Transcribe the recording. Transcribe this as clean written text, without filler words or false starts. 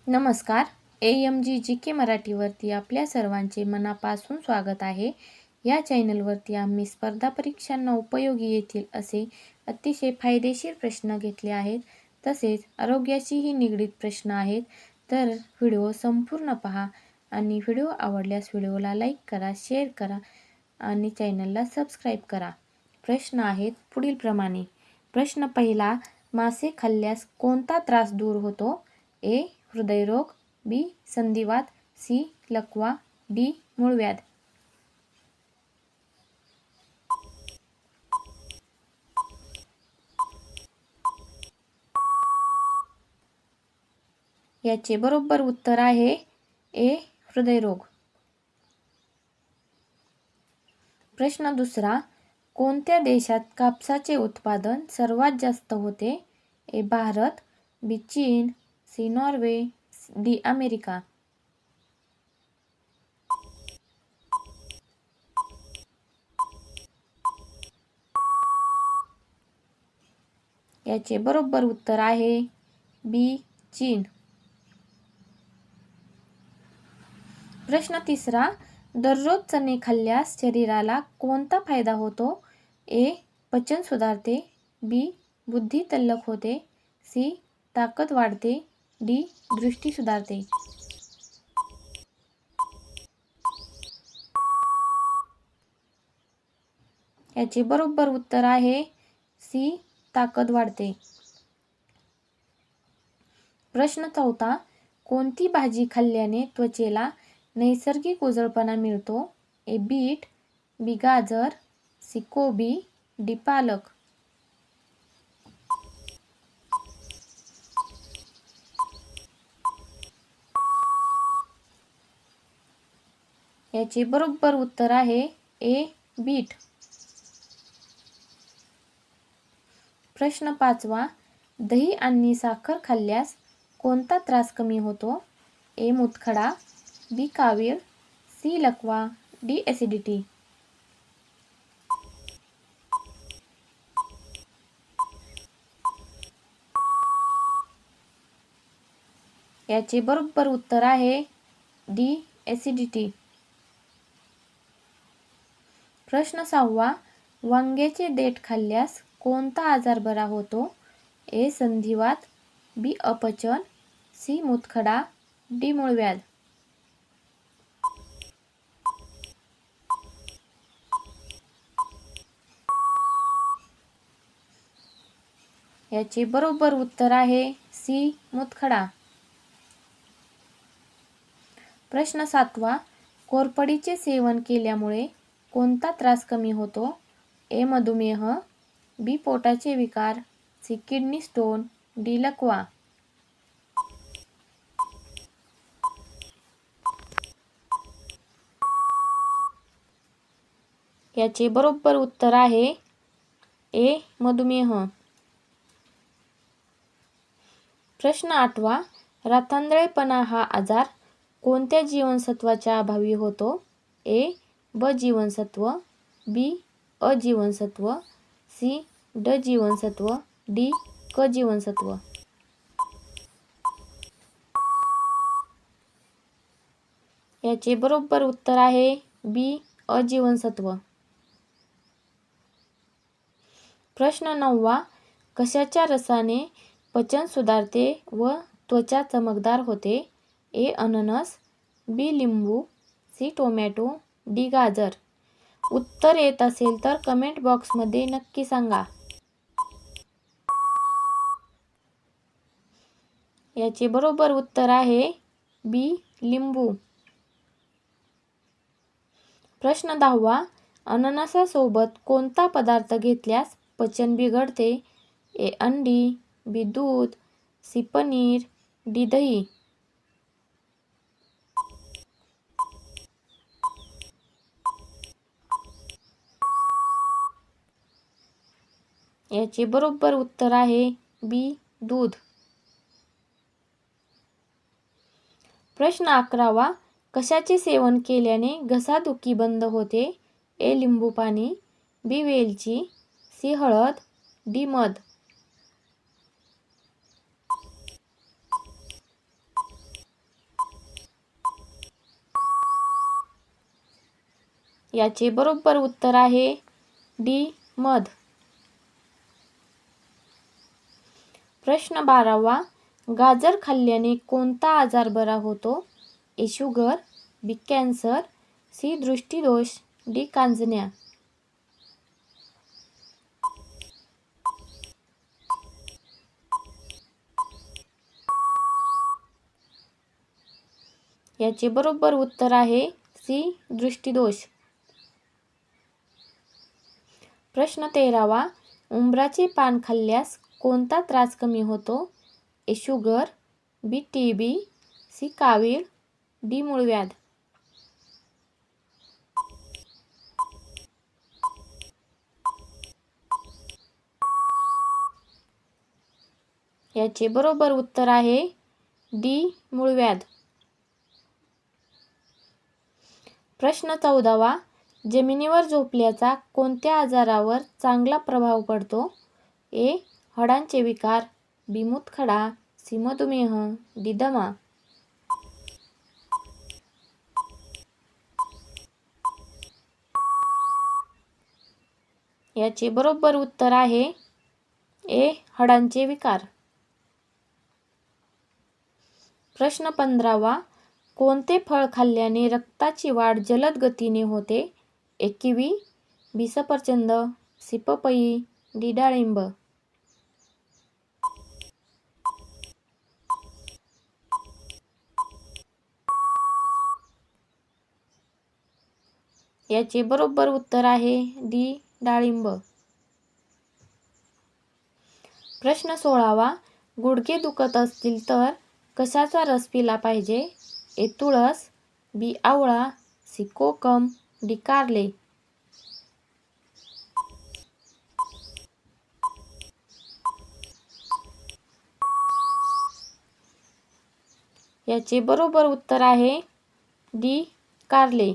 नमस्कार. AMG मराठीवरती आपल्या सर्वांचे मनापासून स्वागत आहे. या चॅनलवरती आम्ही स्पर्धा परीक्षांना उपयोगी येतील असे अतिशय फायदेशीर प्रश्न घेतले आहेत. तसेच आरोग्याशीही निगडीत प्रश्न आहेत. तर व्हिडिओ संपूर्ण पहा आणि व्हिडिओ आवडल्यास व्हिडिओला लाईक करा, शेअर करा आणि चॅनलला सबस्क्राईब करा. प्रश्न आहेत पुढीलप्रमाणे. प्रश्न पहिला, मासे खाल्ल्यास कोणता त्रास दूर होतो? ए. हृदयरोग, बी. संधिवात, सी. लकवा, डी. मूळव्याध. याचे बरोबर उत्तर आहे ए. हृदयरोग. प्रश्न दुसरा, कोणत्या देशात कापसाचे उत्पादन सर्वात जास्त होते? ए. भारत, बी. चीन, सी. Norway, D. अमेरिका. याचे बरोबर उत्तर आहे बी. चीन. प्रश्न तिसरा, दररोज चणे खाल्ल्यास शरीराला कोणता फायदा होतो? ए. पचन सुधारते, बी. बुद्धी तल्लख होते, सी. ताकद वाढते, डी. दृष्टी सुधारते. याचे बरोबर उत्तर आहे सी. ताकद वाढते. प्रश्न चौथा, कोणती भाजी खाल्ल्याने त्वचेला नैसर्गिक उजळपणा मिळतो? ए. बीट, बी. गाजर, सी. कोबी, डी. पालक. याचे बरोबर उत्तर आहे ए. बीट. प्रश्न पाचवा, दही आणि साखर खाल्ल्यास कोणता त्रास कमी होतो? ए. मूतखडा, बी. कावीळ, सी. लकवा, डी. ॲसिडिटी. याचे बरोबर उत्तर आहे डी. ॲसिडिटी. प्रश्न सहावा, वांग्याचे देठ खाल्ल्यास कोणता आजार बरा होतो? ए. संधिवात, बी. अपचन, सी. मूतखडा, डी. मूळव्याध. याचे बरोबर उत्तर आहे सी. मूतखडा. प्रश्न सातवा, कोरफडीचे सेवन केल्यामुळे कोणता त्रास कमी होतो? ए. मधुमेह, बी. पोटाचे विकार, सी. Kidney stone, D. लकवा. याचे बरोबर उत्तर आहे ए. मधुमेह. प्रश्न आठवा, रातआंधळेपणा हा आजार कोणत्या जीवनसत्वाच्या अभावी होतो? ए. ब जीवनसत्व, बी. अ जीवनसत्व, सी. ड जीवनसत्व, डी. क जीवनसत्व. याचे बरोबर उत्तर आहे बी. अ जीवनसत्व. प्रश्न नववा, कशाच्या रसाने पचन सुधारते व त्वचा चमकदार होते? ए. अननस, बी. लिंबू, सी. Tomato, D. गाजर. उत्तर येत असेल तर कमेंट बॉक्समध्ये नक्की सांगा. याचे बरोबर उत्तर आहे बी. लिंबू. प्रश्न दहावा, अननसासोबत कोणता पदार्थ घेतल्यास पचन बिघडते? ए. अंडी, बी. दूध, सी. पनीर, डी. दही. याचे बरोबर उत्तर आहे बी. दूध. प्रश्न 11वा, कशाचे सेवन केल्याने घसादुखी बंद होते? ए. लिंबू पाणी, बी. वेलची, सी. हळद, डी. मध. याचे बरोबर उत्तर आहे डी मध. प्रश्न 12वा, गाजर खाल्ल्याने कोणता आजार बरा होतो? ए शुगर, बी कॅन्सर, सी दृष्टिदोष, डी कांजण्या. याचे बरोबर उत्तर आहे सी दृष्टिदोष. प्रश्न 13वा, उंबराचे पान खाल्ल्यास कोणता त्रास कमी होतो? ए शुगर, बी टीबी, सी कावीळ, डी मूळव्याध. याचे बरोबर उत्तर आहे डी मूळव्याध. प्रश्न 14वा, जमिनीवर झोपल्याचा कोणत्या आजारावर चांगला प्रभाव पडतो? ए हाडांचे विकार, बी मूतखडा, सी मधुमेह, डी दमा. याचे बरोबर उत्तर आहे ए हाडांचे विकार. प्रश्न 15वा, कोणते फळ खाल्ल्याने रक्ताची वाढ जलद गतीने होते? ए किवी, बी सफरचंद, सी पपई, डी डाळिंब. याचे बरोबर उत्तर आहे डी डाळिंब. प्रश्न 16वा, गुडघे दुखत असतील तर कशाचा रस पिला पाहिजे? ए तुळस, बी आवळा, सी कोकम, डी कारले. याचे बरोबर उत्तर आहे डी कारले.